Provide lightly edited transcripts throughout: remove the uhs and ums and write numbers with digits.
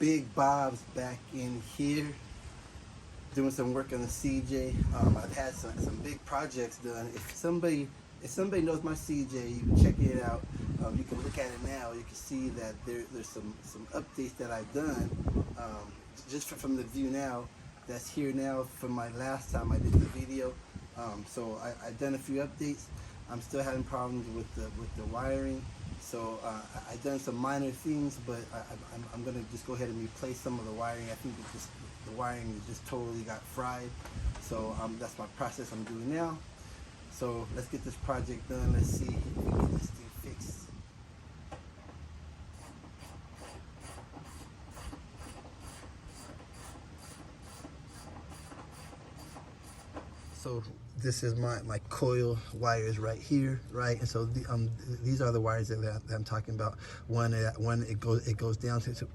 Big Bob's back in here doing some work on the CJ. I've had some big projects done. If somebody knows my CJ, you can check it out. You can look at it now. You can see that there's some updates that I've done. Just from the view now, that's here now from my last time I did the video. So I've done a few updates. I'm still having problems with the wiring. So I've done some minor things, but I'm going to just go ahead and replace some of the wiring. I think the wiring just totally got fried. So that's my process I'm doing now. So let's get this project done. Let's see if we can get this thing fixed. So this is my coil wires right here, right? And so these are the wires that I'm talking about. One it goes down to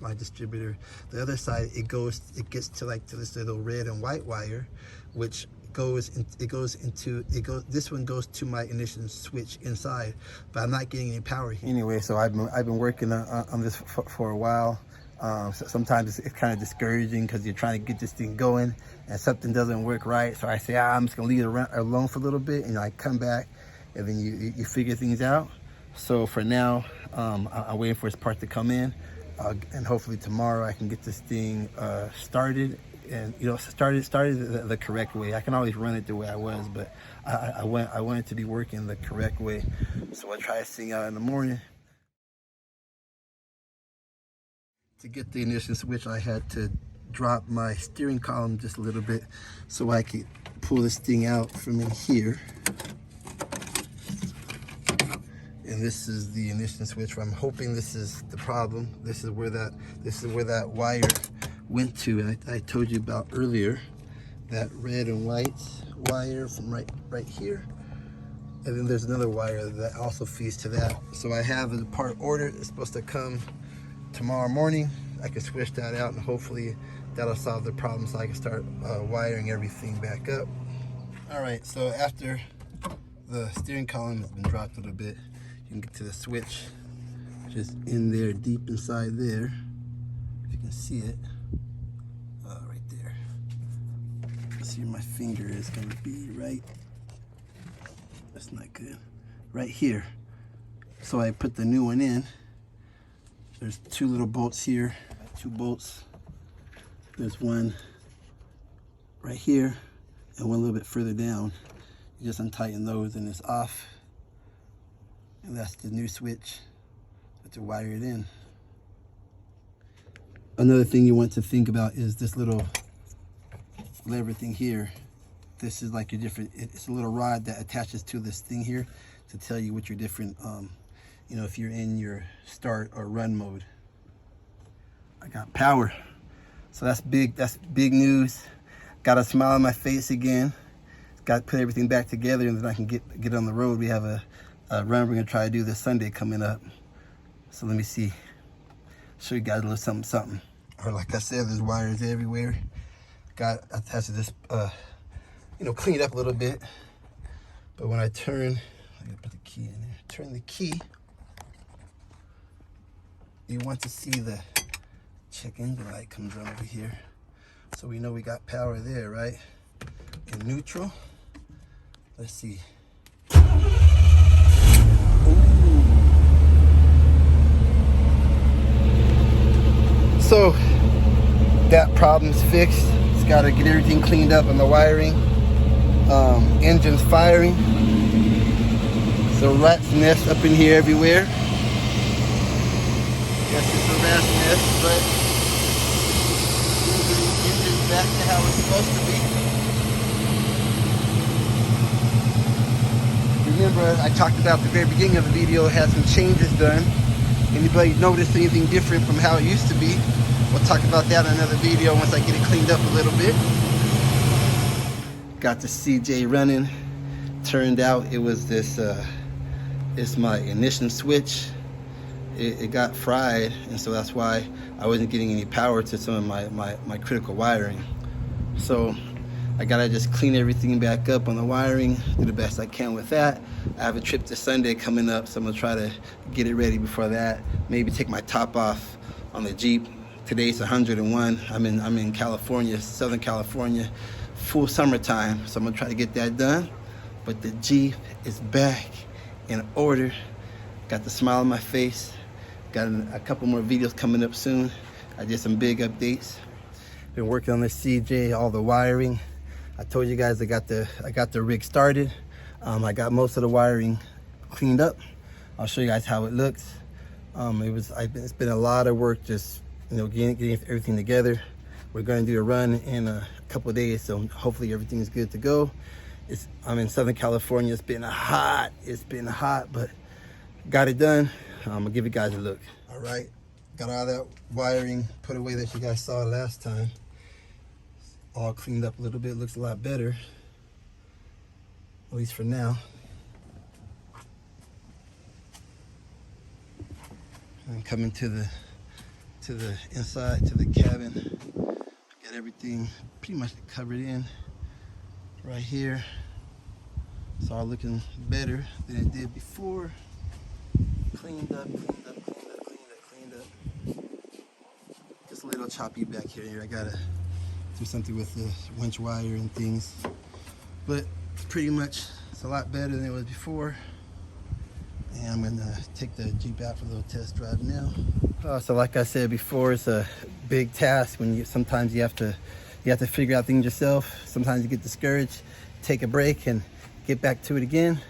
my distributor. The other side it gets to this little red and white wire, which this one goes to my ignition switch inside, but I'm not getting any power here. Anyway, so I've been working on this for a while. So sometimes it's kind of discouraging because you're trying to get this thing going and something doesn't work right. So I say, I'm just gonna leave it alone for a little bit, and I come back and then you figure things out. So for now, I'm waiting for its part to come in, and hopefully tomorrow I can get this thing started, and started the correct way. I can always run it the way I was, but I want it to be working the correct way. So I'll try this thing out in the morning. To get the ignition switch, I had to drop my steering column just a little bit so I could pull this thing out from in here. And this is the ignition switch. I'm hoping this is the problem. This is where that wire went to, and I told you about earlier, that red and white wire from right here. And then there's another wire that also feeds to that. So I have the part ordered. It's supposed to come tomorrow morning. I can switch that out, and hopefully that'll solve the problem so I can start wiring everything back up. All right, so after the steering column has been dropped a little bit, you can get to the switch, just in there, deep inside there, if you can see it, right there. See where my finger is gonna be, right? That's not good. Right here. So I put the new one in. There's two little bolts here, 2 bolts. There's one right here and one a little bit further down. You just untighten those and it's off. And that's the new switch to wire it in. Another thing you want to think about is this little lever thing here. This is like your different, it's a little rod that attaches to this thing here to tell you what your different, if you're in your start or run mode. I got power. So that's big news. Got a smile on my face again. Got to put everything back together, and then I can get on the road. We have a run we're gonna try to do this Sunday coming up. So let me see. Show you guys a little something. Or like I said, there's wires everywhere. Got attached to this, clean it up a little bit. But when I turn, I gotta put the key in there. Turn the key. You want to see the check engine light comes on over here. So we know we got power there, right? In neutral. Let's see. Ooh. So that problem's fixed. It's got to get everything cleaned up on the wiring. Engine's firing. So rat's nest up in here everywhere. Guess it's a rat's nest, but engine's back to how it's supposed to be. Remember, I talked about at the very beginning of the video, had some changes done. Anybody notice anything different from how it used to be? We'll talk about that in another video once I get it cleaned up a little bit. Got the CJ running. Turned out it was this, it's my ignition switch. It got fried, and so that's why I wasn't getting any power to some of my critical wiring. So I gotta just clean everything back up on the wiring, do the best I can with that. I have a trip this Sunday coming up, so I'm gonna try to get it ready before that. Maybe take my top off on the Jeep, Today's 101. I'm in California, Southern California, full summertime. So I'm gonna try to get that done. But the Jeep is back in order. Got the smile on my face. Got a couple more videos coming up soon. I did some big updates. Been working on this CJ, all the wiring. I told you guys I got the rig started. I got most of the wiring cleaned up. I'll show you guys how it looks. It's been a lot of work just getting everything together. We're going to do a run in a couple of days, so hopefully everything is good to go. I'm in Southern California. It's been hot, but got it done. I'm gonna give you guys a look. All right, got all that wiring put away that you guys saw last time. All cleaned up a little bit, looks a lot better, at least for now. I'm coming to the inside, to the cabin. Got everything pretty much covered in right here. It's all looking better than it did before. Cleaned up. Just a little choppy back here. I gotta do something with the winch wire and things. But pretty much, it's a lot better than it was before. And I'm gonna take the Jeep out for a little test drive now. So like I said before, it's a big task when sometimes you have to figure out things yourself. Sometimes you get discouraged, take a break and get back to it again.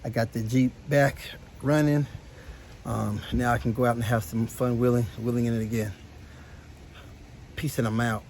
I got the Jeep back running. Now I can go out and have some fun wheeling in it again. Peace and I'm out.